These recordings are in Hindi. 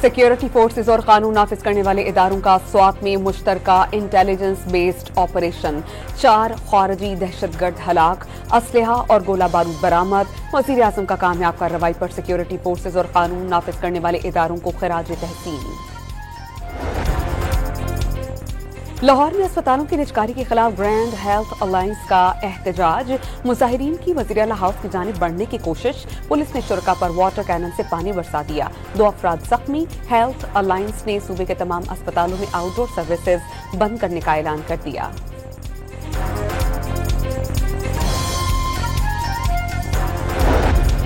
सिक्योरिटी फोर्सेज और कानून नाफिज करने वाले इदारों का स्वात में मुश्तरका इंटेलिजेंस बेस्ड ऑपरेशन, 4 खारजी दहशतगर्द हलाक, असलहा और गोला बारूद बरामद। वजीर आजम का कामयाब कार्रवाई पर सिक्योरिटी फोर्सेज और कानून नाफिज करने वाले इदारों को खिराज तहसीन। लाहौर में अस्पतालों की निजकारी के खिलाफ ग्रैंड हेल्थ अलायंस का एहतजाज, मुजाहिरीन की वज़ीर आला हाउस की जानिब बढ़ने की कोशिश, पुलिस ने शुरका पर वाटर कैनन से पानी बरसा दिया, 2 अफराद जख्मी। हेल्थ अलायंस ने सूबे के तमाम अस्पतालों में आउटडोर सर्विसेज बंद करने का ऐलान कर दिया।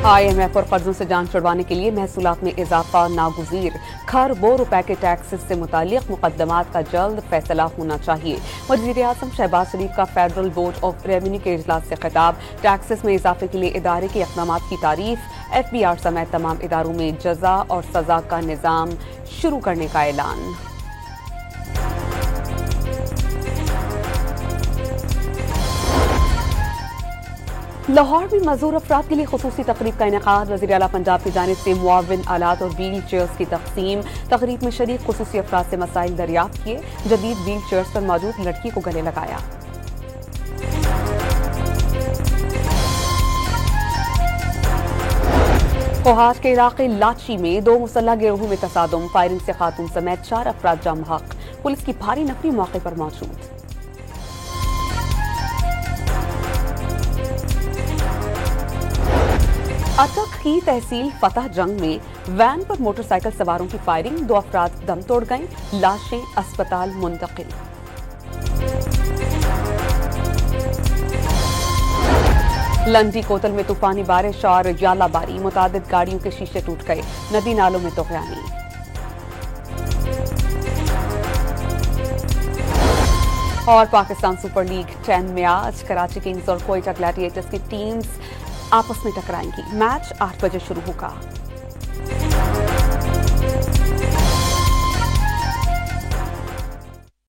IMF और कर्जों से जान छुड़वाने के लिए महसूलात में इजाफा नागुज़ीर, खरबों रुपए के टैक्सेस से मुतालिक मुकदमात का जल्द फैसला होना चाहिए। वज़ीर आज़म शहबाज शरीफ का फेडरल बोर्ड ऑफ रेवेन्यू के इजलास से खिताब, टैक्सेस में इजाफे के लिए इदारे के इक़दाम की तारीफ। FBR समेत तमाम इदारों में जजा और सजा का निज़ाम शुरू करने का ऐलान। लाहौर में मजदूर अफराद के लिए खुसूसी तकरीब का इनेकाद, वज़ीर आला पंजाब की जानिब से मुआविन आलात और व्हील चेयर्स की तकसीम। तकरीब में शरीक खुसूसी अफराद से मसाइल दरियाफ्त किए, जदीद व्हील चेयर्स पर मौजूद लड़की को गले लगाया। कोहाट के इलाके लाची में 2 मुसल्लह गिरोहों में तसादुम, फायरिंग से खातून समेत 4 अफराद जाम हक, पुलिस की भारी नफरी मौके पर मौजूद। अटक की तहसील फतह जंग में वैन पर मोटरसाइकिल सवारों की फायरिंग, 2 अफराद दम तोड़ गए, लाशें अस्पताल मुंतकिल। लंडी कोतल में तूफानी बारिश और यालाबारी, मुतादिद गाड़ियों के शीशे टूट गए, नदी नालों में तुग़यानी। और पाकिस्तान सुपर लीग 10 में आज कराची किंग्स और कोयटा ग्लैडिएटर्स की टीम्स आपस में टकराएंगी। मैच 8 बजे शुरू होगा।